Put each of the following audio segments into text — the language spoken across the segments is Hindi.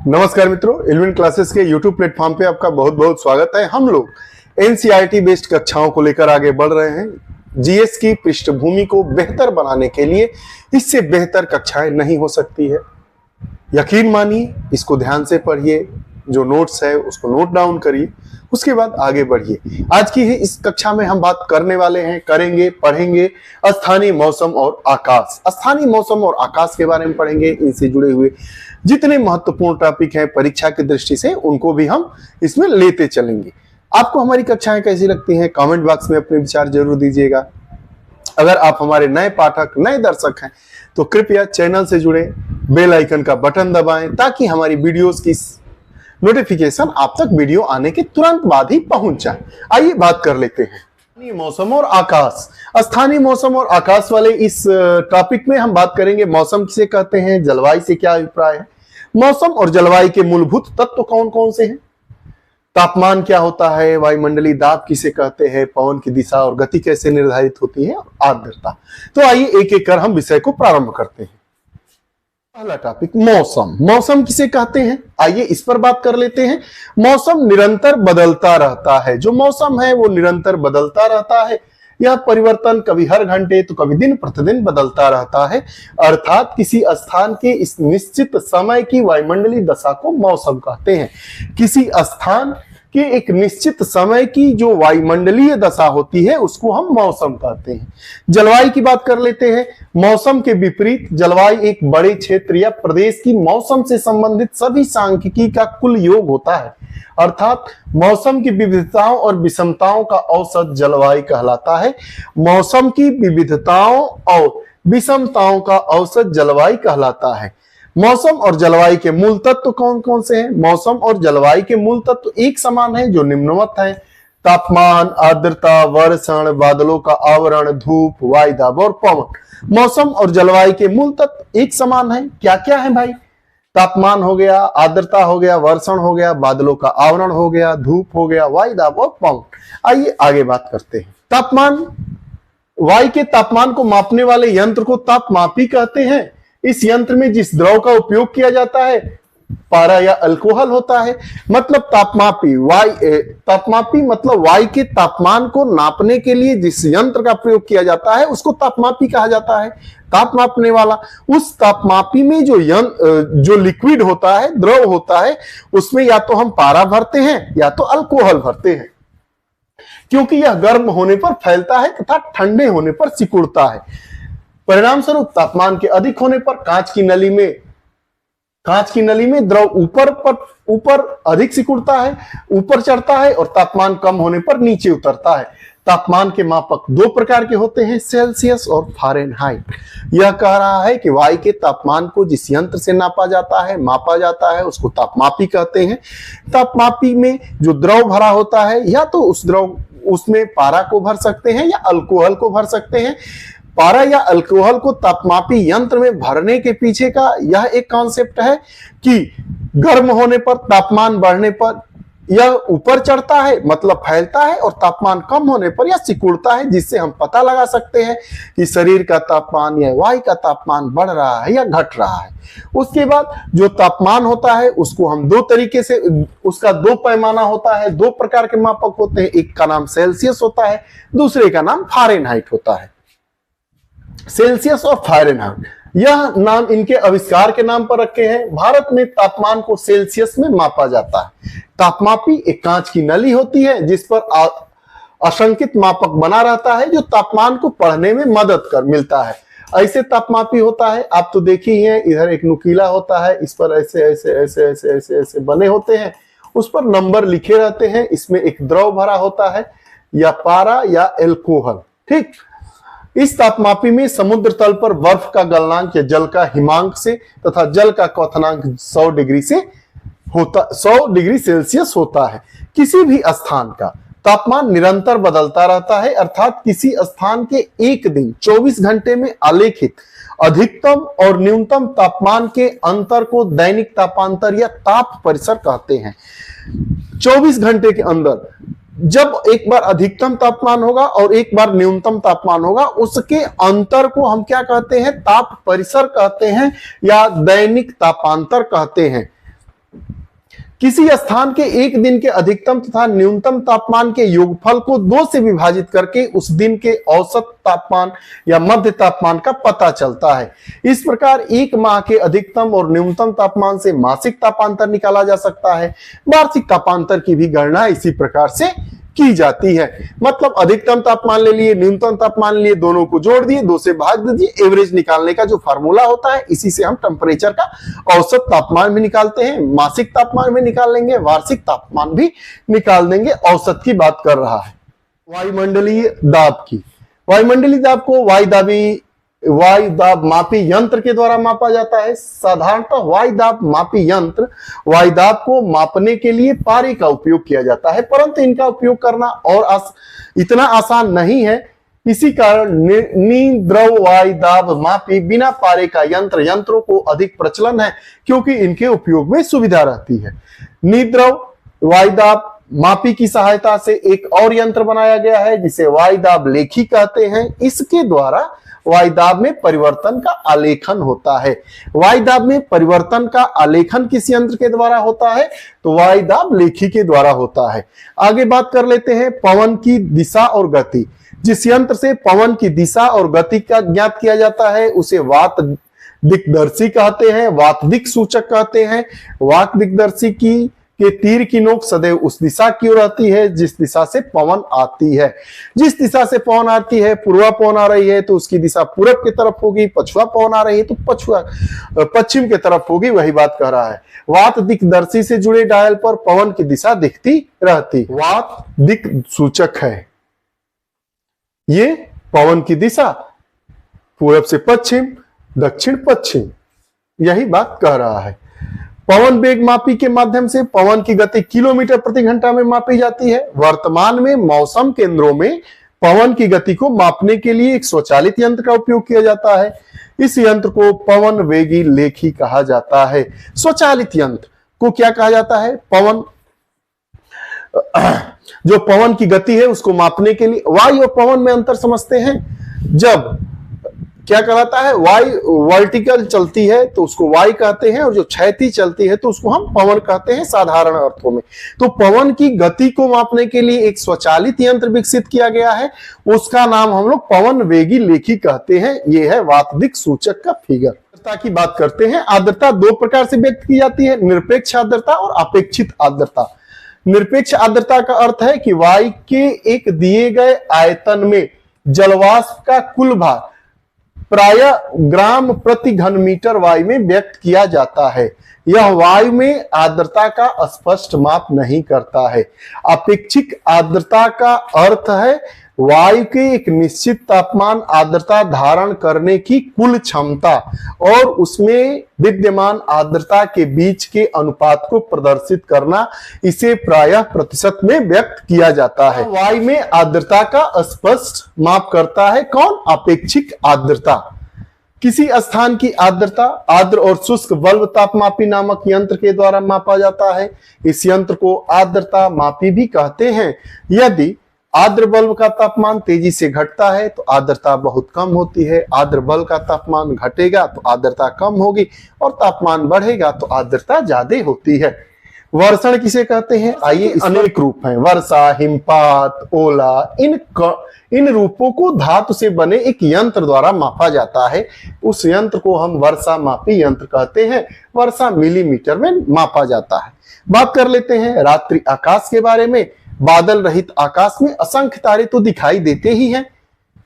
नमस्कार मित्रों, इल्विन क्लासेस के YouTube प्लेटफॉर्म पे आपका बहुत बहुत स्वागत है। हम लोग एनसीईआरटी बेस्ड कक्षाओं को लेकर आगे बढ़ रहे हैं। जीएस की पृष्ठभूमि को बेहतर बनाने के लिए इससे बेहतर कक्षाएं नहीं हो सकती है। यकीन मानिए, इसको ध्यान से पढ़िए, जो नोट्स है उसको नोट डाउन करिए, उसके बाद आगे बढ़िए। आज की ही इस कक्षा में हम बात करने वाले हैं, करेंगे, पढ़ेंगे स्थानीय मौसम और आकाश। स्थानीय मौसम और आकाश के बारे में पढ़ेंगे। इनसे जुड़े हुए जितने महत्वपूर्ण टॉपिक हैं परीक्षा की दृष्टि से, उनको भी हम इसमें लेते चलेंगे। आपको हमारी कक्षाएं कैसी लगती हैं, कमेंट बॉक्स में अपने विचार जरूर दीजिएगा। अगर आप हमारे नए पाठक, नए दर्शक हैं तो कृपया चैनल से जुड़े, बेल आइकन का बटन दबाएं ताकि हमारी वीडियोस की नोटिफिकेशन आप तक वीडियो आने के तुरंत बाद ही पहुंच जाए। आइए बात कर लेते हैं स्थानीय मौसम और आकाश। स्थानीय मौसम और आकाश वाले इस टॉपिक में हम बात करेंगे मौसम किसे कहते हैं, जलवायु से क्या अभिप्राय है, मौसम और जलवायु के मूलभूत तत्व कौन कौन से हैं, तापमान क्या होता है, वायुमंडलीय दाब किसे कहते हैं, पवन की दिशा और गति कैसे निर्धारित होती है, आर्द्रता। तो आइए एक एक कर हम विषय को प्रारंभ करते हैं। पहला टॉपिक मौसम। मौसम किसे कहते हैं, आइए इस पर बात कर लेते हैं। मौसम निरंतर बदलता रहता है। जो मौसम है वो निरंतर बदलता रहता है। यह परिवर्तन कभी हर घंटे तो कभी दिन प्रतिदिन बदलता रहता है। अर्थात किसी स्थान के इस निश्चित समय की वायुमंडलीय दशा को मौसम कहते हैं। किसी स्थान कि एक निश्चित समय की जो वायुमंडलीय दशा होती है उसको हम मौसम कहते हैं। जलवायु की बात कर लेते हैं। मौसम के विपरीत जलवायु एक बड़े क्षेत्र या प्रदेश की मौसम से संबंधित सभी सांख्यिकी का कुल योग होता है। अर्थात मौसम की विविधताओं और विषमताओं का औसत जलवायु कहलाता है। मौसम की विविधताओं और विषमताओं का औसत जलवायु कहलाता है। मौसम और जलवायु के मूल तत्व कौन कौन से हैं? मौसम और जलवायु के मूल तत्व एक समान है, जो निम्नवत हैं: तापमान, आर्द्रता, वर्षण, बादलों का आवरण, धूप, वायु दाब और पवन। मौसम और जलवायु के मूल तत्व एक समान है। क्या क्या है भाई? तापमान हो गया, आर्द्रता हो गया, वर्षण हो गया, बादलों का आवरण हो गया, धूप हो गया, वायु दाब और पवन। आइए आगे बात करते हैं। तापमान, वायु के तापमान को मापने वाले यंत्र को तापमापी कहते हैं। इस यंत्र में जिस द्रव का उपयोग किया जाता है पारा या अल्कोहल होता है। मतलब तापमापी मतलब वायु के तापमान को नापने के लिए जिस यंत्र का प्रयोग किया जाता है उसको तापमापी कहा जाता है। ताप मापने वाला। उस तापमापी में जो लिक्विड होता है, द्रव होता है, उसमें या तो हम पारा भरते हैं या तो अल्कोहल भरते हैं, क्योंकि यह गर्म होने पर फैलता है तथा ठंडे होने पर सिकुड़ता है। परिणाम स्वरूप तापमान के अधिक होने पर कांच की नली में द्रव ऊपर अधिक सिकुड़ता है, ऊपर चढ़ता है, और तापमान कम होने पर नीचे उतरता है। तापमान के मापक दो प्रकार के होते हैं, सेल्सियस और फारेनहाइट। यह कह रहा है कि वायु के तापमान को जिस यंत्र से मापा जाता है उसको तापमापी कहते हैं। तापमापी में जो द्रव भरा होता है, या तो उसमें पारा को भर सकते हैं या अल्कोहल को भर सकते हैं। पारा या अल्कोहल को तापमापी यंत्र में भरने के पीछे का यह एक कॉन्सेप्ट है कि गर्म होने पर, तापमान बढ़ने पर यह ऊपर चढ़ता है, मतलब फैलता है, और तापमान कम होने पर यह सिकुड़ता है, जिससे हम पता लगा सकते हैं कि शरीर का तापमान या वायु का तापमान बढ़ रहा है या घट रहा है। उसके बाद जो तापमान होता है उसको हम दो तरीके से, उसका दो पैमाना होता है, दो प्रकार के मापक होते हैं। एक का नाम सेल्सियस होता है, दूसरे का नाम फारेनहाइट होता है। सेल्सियस और फारेनहाइट, यह नाम इनके आविष्कार के नाम पर रखे हैं। भारत में तापमान को सेल्सियस में मापा जाता है। तापमापी एक कांच की नली होती है जिस पर असंकित मापक बना रहता है, जो तापमान को पढ़ने में मदद मिलता है। ऐसे तापमापी होता है, आप तो देखे ही हैं, इधर एक नुकीला होता है, इस पर ऐसे ऐसे ऐसे ऐसे ऐसे ऐसे बने होते हैं, उस पर नंबर लिखे रहते हैं। इसमें एक द्रव भरा होता है, या पारा या अल्कोहल। ठीक, इस तापमापी में समुद्र तल पर बर्फ का गलनांक या जल का हिमांक से तथा जल का क्वथनांक 100 डिग्री सेल्सियस होता है। किसी भी स्थान का तापमान निरंतर बदलता रहता है। अर्थात किसी स्थान के एक दिन 24 घंटे में आलेखित अधिकतम और न्यूनतम तापमान के अंतर को दैनिक तापांतर या ताप परिसर कहते हैं। 24 घंटे के अंदर जब एक बार अधिकतम तापमान होगा और एक बार न्यूनतम तापमान होगा, उसके अंतर को हम क्या कहते हैं? ताप परिसर कहते हैं या दैनिक तापांतर कहते हैं। किसी स्थान के एक दिन के अधिकतम तथा न्यूनतम तापमान के योगफल को 2 से विभाजित करके उस दिन के औसत तापमान या मध्य तापमान का पता चलता है। इस प्रकार एक माह के अधिकतम और न्यूनतम तापमान से मासिक तापांतर निकाला जा सकता है। वार्षिक तापांतर की भी गणना इसी प्रकार से की जाती है। मतलब अधिकतम तापमान ले लिए, न्यूनतम तापमान ले लिए, दोनों को जोड़ दिए, 2 से भाग दीजिए, एवरेज निकालने का जो फार्मूला होता है, इसी से हम टेम्परेचर का औसत तापमान भी निकालते हैं, मासिक तापमान भी निकाल लेंगे, वार्षिक तापमान भी निकाल देंगे। औसत की बात कर रहा है। वायुमंडलीय दाब की, वायुमंडलीय दाब को वायु दाब मापी यंत्र के द्वारा मापा जाता है। साधारणतः वायु दाब मापी यंत्र वायु दाब को मापने के लिए पारे का उपयोग किया जाता है, परंतु इनका उपयोग करना और इतना आसान नहीं है। इसी कारण निद्रव वायु दाब मापी बिना पारे का यंत्रों को अधिक प्रचलन है, क्योंकि इनके उपयोग में सुविधा रहती है। निद्रव वायु दाब मापी की सहायता से एक और यंत्र बनाया गया है जिसे वायु दाब लेखी कहते हैं। इसके द्वारा वायु दाब में परिवर्तन का आलेखन होता है। वायु दाब में परिवर्तन का आलेखन किस यंत्र के द्वारा होता है? तो वायु दाब लेखी के द्वारा होता है। आगे बात कर लेते हैं पवन की दिशा और गति। जिस यंत्र से पवन की दिशा और गति का ज्ञात किया जाता है उसे वात दिक्दर्शी कहते हैं, वात दिक् सूचक कहते हैं। वात दिक्दर्शी के तीर की नोक सदैव उस दिशा की ओर रहती है जिस दिशा से पवन आती है। जिस दिशा से पवन आती है, पूर्वा पवन आ रही है तो उसकी दिशा पूरब की तरफ होगी, पछुआ पवन आ रही है तो पश्चिम की तरफ होगी, वही बात कह रहा है। वात दिक्दर्शी से जुड़े डायल पर पवन की दिशा दिखती रहती। वात दिक् सूचक है, ये पवन की दिशा पूरब से पश्चिम, दक्षिण पश्चिम, यही बात कह रहा है। पवन वेग मापी के माध्यम से पवन की गति किलोमीटर प्रति घंटा में मापी जाती है। वर्तमान में मौसम केंद्रों में पवन की गति को मापने के लिए एक स्वचालित यंत्र का उपयोग किया जाता है। इस यंत्र को पवन वेगी लेखी कहा जाता है। स्वचालित यंत्र को क्या कहा जाता है? जो पवन की गति है उसको मापने के लिए। वायु और पवन में अंतर समझते हैं। जब क्या कहलाता है? वायु वर्टिकल चलती है तो उसको वायु कहते हैं, और जो क्षैतिज चलती है तो उसको हम पवन कहते हैं साधारण अर्थों में। तो पवन की गति को मापने के लिए एक स्वचालित यंत्र विकसित किया गया है, उसका नाम हम लोग पवन वेगी लेखी कहते हैं। ये है वात दिक् सूचक का फिगर। आर्द्रता की बात करते हैं। आर्द्रता 2 प्रकार से व्यक्त की जाती है, निरपेक्ष आर्द्रता और अपेक्षित आर्द्रता। निरपेक्ष आर्द्रता का अर्थ है कि वायु के एक दिए गए आयतन में जलवाष्प का कुल भार प्रायः ग्राम प्रति घन मीटर वायु में व्यक्त किया जाता है। यह वायु में आर्द्रता का स्पष्ट माप नहीं करता है। अपेक्षित आर्द्रता का अर्थ है वायु के एक निश्चित तापमान आर्द्रता धारण करने की कुल क्षमता और उसमें विद्यमान आर्द्रता के बीच के अनुपात को प्रदर्शित करना। इसे प्रायः प्रतिशत में व्यक्त किया जाता है। वायु में आर्द्रता का स्पष्ट माप करता है कौन? अपेक्षित आर्द्रता। किसी स्थान की आर्द्रता आर्द्र और शुष्क बल्ब तापमापी नामक यंत्र के द्वारा मापा जाता है। इस यंत्र को आर्द्रता मापी भी कहते हैं। यदि आर्द्र बल्ब का तापमान तेजी से घटता है तो आर्द्रता बहुत कम होती है। आर्द्र बल्ब का तापमान घटेगा तो आर्द्रता कम होगी, और तापमान बढ़ेगा तो आर्द्रता ज्यादा होती है। वर्षण किसे कहते हैं? आइए, अनेक रूप हैं। वर्षा, हिमपात, ओला, इन रूपों को धातु से बने एक यंत्र द्वारा मापा जाता है। उस यंत्र को हम वर्षा मापी यंत्र कहते हैं। वर्षा मिलीमीटर में मापा जाता है। बात कर लेते हैं रात्रि आकाश के बारे में। बादल रहित आकाश में असंख्य तारे तो दिखाई देते ही हैं।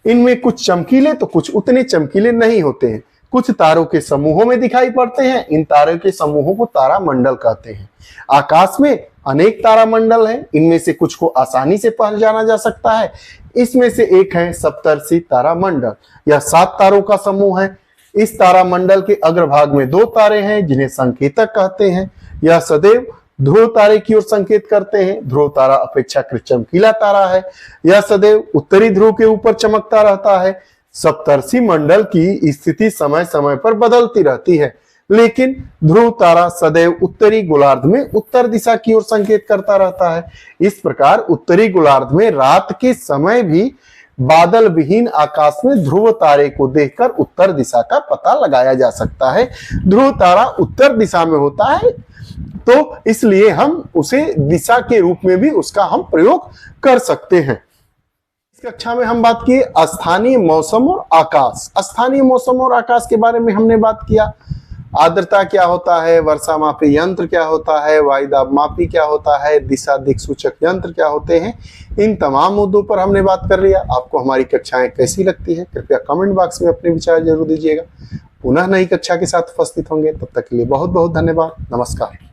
इनमें कुछ चमकीले तो कुछ उतने चमकीले नहीं होते हैं। कुछ तारों के समूहों में दिखाई पड़ते हैं। इन तारों के समूहों को तारा मंडल कहते हैं। आकाश में अनेक तारा मंडल हैं। इनमें से कुछ को आसानी से पहचाना जा सकता है। इसमें से एक है सप्तर्षि तारा मंडल। यह 7 तारों का समूह है। इस तारा मंडल के अग्रभाग में 2 तारे हैं जिन्हें संकेतक कहते हैं। यह सदैव ध्रुव तारे की ओर संकेत करते हैं। ध्रुव तारा अपेक्षाकृत चमकीला तारा है। यह सदैव उत्तरी ध्रुव के ऊपर चमकता रहता है। सप्तर्षि मंडल की स्थिति समय समय पर बदलती रहती है, लेकिन ध्रुव तारा सदैव उत्तरी गोलार्ध में उत्तर दिशा की ओर संकेत करता रहता है। इस प्रकार उत्तरी गोलार्ध में रात के समय भी बादल विहीन आकाश में ध्रुव तारे को देखकर उत्तर दिशा का पता लगाया जा सकता है। ध्रुव तारा उत्तर दिशा में होता है तो इसलिए हम उसे दिशा के रूप में भी उसका हम प्रयोग कर सकते हैं। इस कक्षा में हम बात किए स्थानीय मौसम और आकाश। स्थानीय मौसम और आकाश के बारे में हमने बात किया। आर्द्रता क्या होता है, वर्षा मापी यंत्र क्या होता है, वायुदाब मापी क्या होता है, दिशा दिक्सूचक यंत्र क्या होते हैं, इन तमाम मुद्दों पर हमने बात कर लिया। आपको हमारी कक्षाएं कैसी लगती है कृपया कमेंट बॉक्स में अपने विचार जरूर दीजिएगा। पुनः नई कक्षा के साथ उपस्थित होंगे, तब तक के लिए बहुत बहुत धन्यवाद। नमस्कार।